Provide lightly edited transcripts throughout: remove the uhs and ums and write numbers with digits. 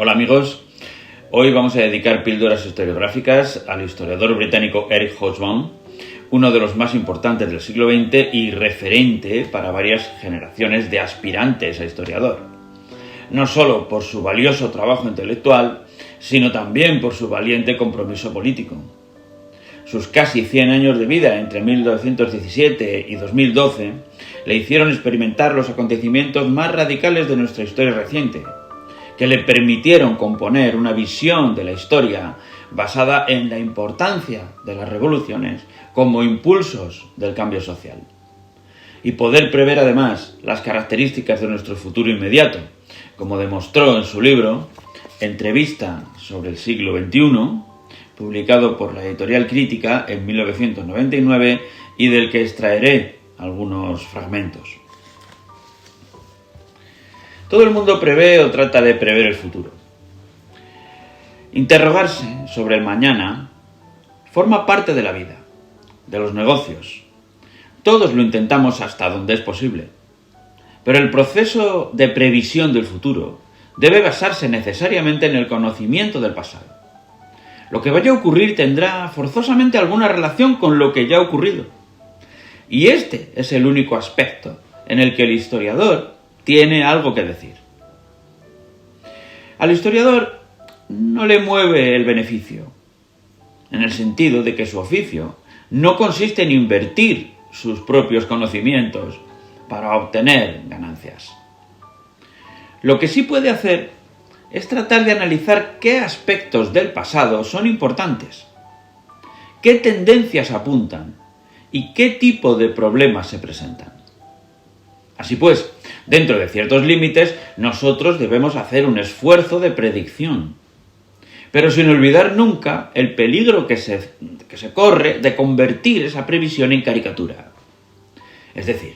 Hola amigos, hoy vamos a dedicar píldoras historiográficas al historiador británico Eric Hobsbawm, uno de los más importantes del siglo XX y referente para varias generaciones de aspirantes a historiador. No solo por su valioso trabajo intelectual, sino también por su valiente compromiso político. Sus casi 100 años de vida entre 1917 y 2012 le hicieron experimentar los acontecimientos más radicales de nuestra historia reciente, que le permitieron componer una visión de la historia basada en la importancia de las revoluciones como impulsos del cambio social, y poder prever además las características de nuestro futuro inmediato, como demostró en su libro Entrevista sobre el siglo XXI, publicado por la editorial Crítica en 1999 y del que extraeré algunos fragmentos. Todo el mundo prevé o trata de prever el futuro. Interrogarse sobre el mañana forma parte de la vida, de los negocios. Todos lo intentamos hasta donde es posible. Pero el proceso de previsión del futuro debe basarse necesariamente en el conocimiento del pasado. Lo que vaya a ocurrir tendrá forzosamente alguna relación con lo que ya ha ocurrido. Y este es el único aspecto en el que el historiador tiene algo que decir. Al historiador no le mueve el beneficio, en el sentido de que su oficio no consiste en invertir sus propios conocimientos para obtener ganancias. Lo que sí puede hacer es tratar de analizar qué aspectos del pasado son importantes, qué tendencias apuntan y qué tipo de problemas se presentan. Así pues, dentro de ciertos límites, nosotros debemos hacer un esfuerzo de predicción, pero sin olvidar nunca el peligro que se corre de convertir esa previsión en caricatura. Es decir,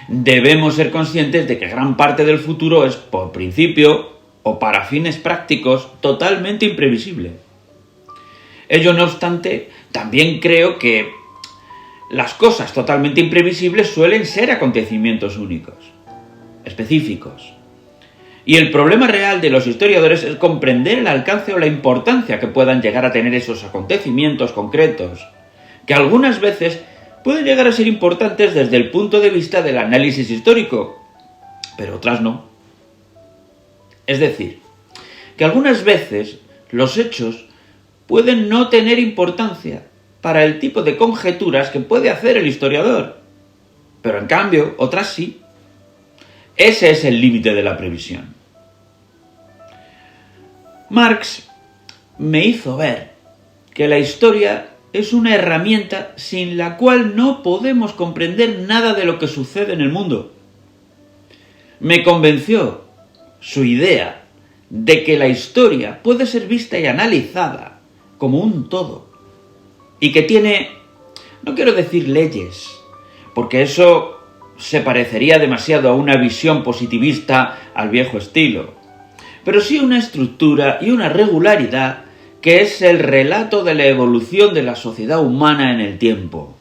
debemos ser conscientes de que gran parte del futuro es, por principio o para fines prácticos, totalmente imprevisible. Ello no obstante, también creo que las cosas totalmente imprevisibles suelen ser acontecimientos únicos, específicos. Y el problema real de los historiadores es comprender el alcance o la importancia que puedan llegar a tener esos acontecimientos concretos, que algunas veces pueden llegar a ser importantes desde el punto de vista del análisis histórico, pero otras no. Es decir, que algunas veces los hechos pueden no tener importancia para el tipo de conjeturas que puede hacer el historiador, pero en cambio otras sí. Ese es el límite de la previsión. Marx me hizo ver que la historia es una herramienta sin la cual no podemos comprender nada de lo que sucede en el mundo. Me convenció su idea de que la historia puede ser vista y analizada como un todo, y que tiene, no quiero decir leyes, porque eso se parecería demasiado a una visión positivista al viejo estilo, pero sí una estructura y una regularidad que es el relato de la evolución de la sociedad humana en el tiempo.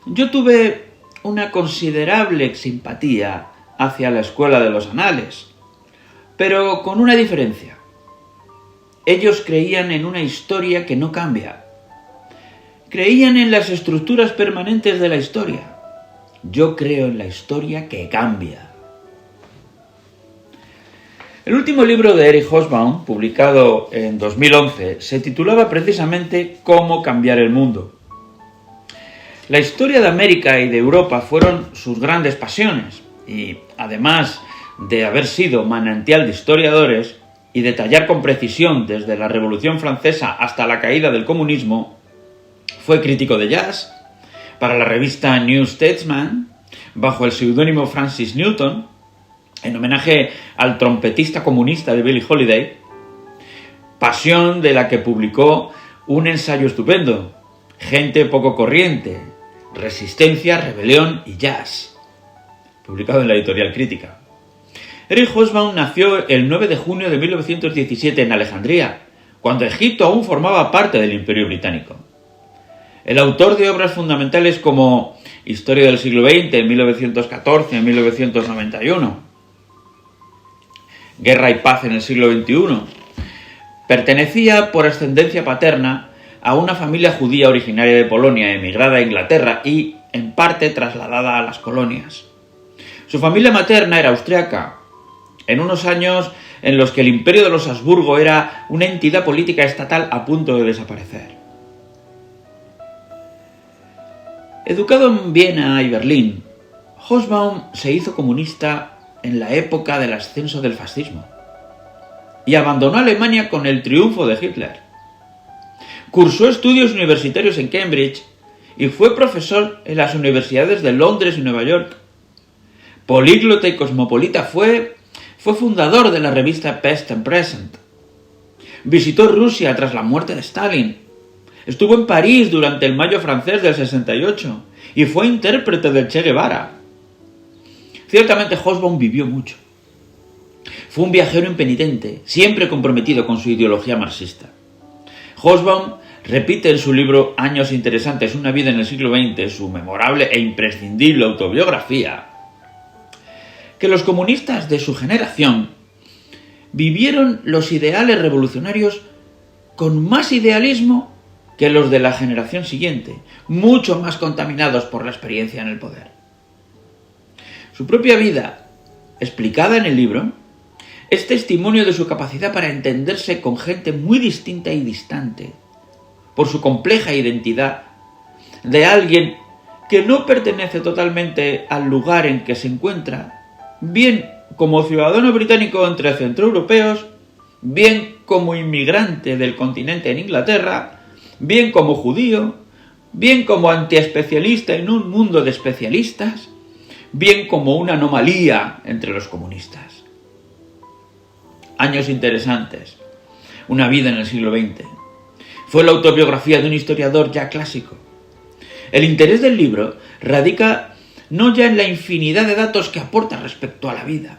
Yo tuve una considerable simpatía hacia la escuela de los anales, pero con una diferencia. Ellos creían en una historia que no cambia. Creían en las estructuras permanentes de la historia. Yo creo en la historia que cambia. El último libro de Eric Hobsbawm, publicado en 2011, se titulaba precisamente Cómo cambiar el mundo. La historia de América y de Europa fueron sus grandes pasiones, y además de haber sido manantial de historiadores y detallar con precisión desde la Revolución Francesa hasta la caída del comunismo, fue crítico de jazz para la revista New Statesman bajo el seudónimo Francis Newton, en homenaje al trompetista comunista de Billie Holiday, pasión de la que publicó un ensayo estupendo, Gente poco corriente, resistencia, rebelión y jazz, publicado en la editorial Crítica. Eric Hobsbawm nació el 9 de junio de 1917 en Alejandría, cuando Egipto aún formaba parte del Imperio Británico. El autor de obras fundamentales como Historia del siglo XX, 1914-1991, Guerra y paz en el siglo XXI, pertenecía por ascendencia paterna a una familia judía originaria de Polonia, emigrada a Inglaterra y, en parte, trasladada a las colonias. Su familia materna era austriaca, en unos años en los que el imperio de los Habsburgo era una entidad política estatal a punto de desaparecer. Educado en Viena y Berlín, Hobsbawm se hizo comunista en la época del ascenso del fascismo y abandonó Alemania con el triunfo de Hitler. Cursó estudios universitarios en Cambridge y fue profesor en las universidades de Londres y Nueva York. Políglota y cosmopolita, fue fundador de la revista Past and Present. Visitó Rusia tras la muerte de Stalin. Estuvo en París durante el Mayo francés del 68 y fue intérprete del Che Guevara. Ciertamente Hobsbawm vivió mucho. Fue un viajero impenitente, siempre comprometido con su ideología marxista. Hobsbawm repite en su libro Años interesantes, una vida en el siglo XX, su memorable e imprescindible autobiografía, que los comunistas de su generación vivieron los ideales revolucionarios con más idealismo que los de la generación siguiente, mucho más contaminados por la experiencia en el poder. Su propia vida, explicada en el libro, es testimonio de su capacidad para entenderse con gente muy distinta y distante, por su compleja identidad de alguien que no pertenece totalmente al lugar en que se encuentra, bien como ciudadano británico entre centroeuropeos, bien como inmigrante del continente en Inglaterra, bien como judío, bien como antiespecialista en un mundo de especialistas, bien como una anomalía entre los comunistas. Años interesantes, una vida en el siglo XX. Fue la autobiografía de un historiador ya clásico. El interés del libro radica no ya en la infinidad de datos que aporta respecto a la vida,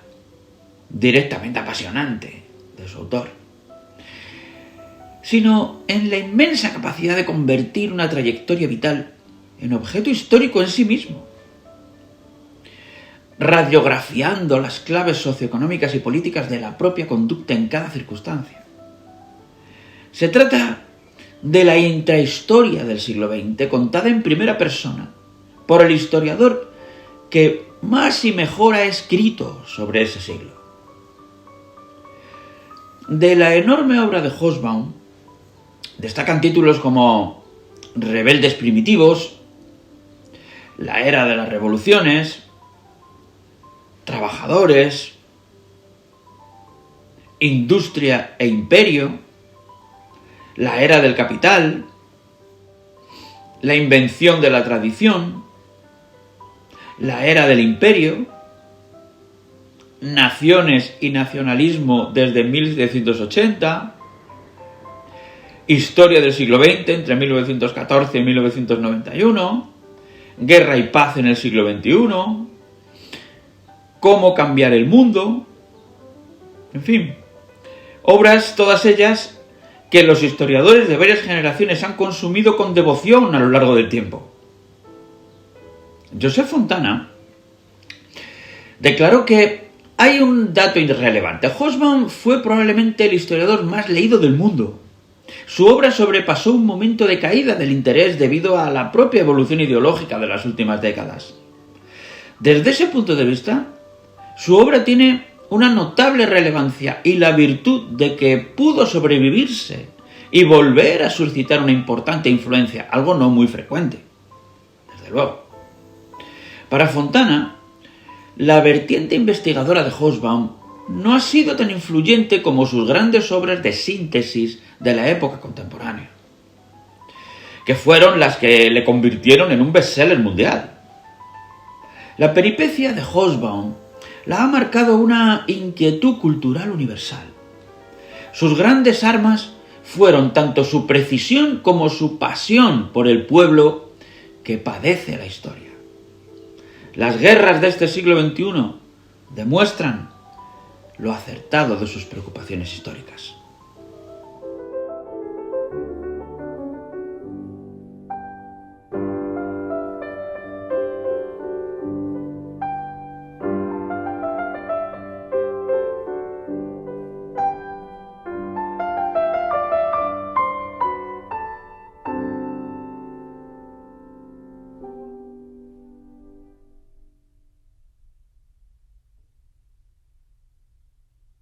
directamente apasionante, de su autor, sino en la inmensa capacidad de convertir una trayectoria vital en objeto histórico en sí mismo, radiografiando las claves socioeconómicas y políticas de la propia conducta en cada circunstancia. Se trata de la intrahistoria del siglo XX, contada en primera persona por el historiador que más y mejor ha escrito sobre ese siglo. De la enorme obra de Hobsbawm destacan títulos como Rebeldes primitivos, La era de las revoluciones, Trabajadores, Industria e imperio, La era del capital, La invención de la tradición, La era del imperio, Naciones y nacionalismo desde 1780, Historia del siglo XX entre 1914 y 1991, Guerra y paz en el siglo XXI, Cómo cambiar el mundo, en fin, obras todas ellas que los historiadores de varias generaciones han consumido con devoción a lo largo del tiempo. Joseph Fontana declaró que hay un dato irrelevante. Hobsbawm fue probablemente el historiador más leído del mundo. Su obra sobrepasó un momento de caída del interés debido a la propia evolución ideológica de las últimas décadas. Desde ese punto de vista, su obra tiene una notable relevancia y la virtud de que pudo sobrevivirse y volver a suscitar una importante influencia, algo no muy frecuente, desde luego. Para Fontana, la vertiente investigadora de Hobsbawm no ha sido tan influyente como sus grandes obras de síntesis de la época contemporánea, que fueron las que le convirtieron en un bestseller mundial. La peripecia de Hobsbawm la ha marcado una inquietud cultural universal. Sus grandes armas fueron tanto su precisión como su pasión por el pueblo que padece la historia. Las guerras de este siglo XXI demuestran lo acertado de sus preocupaciones históricas.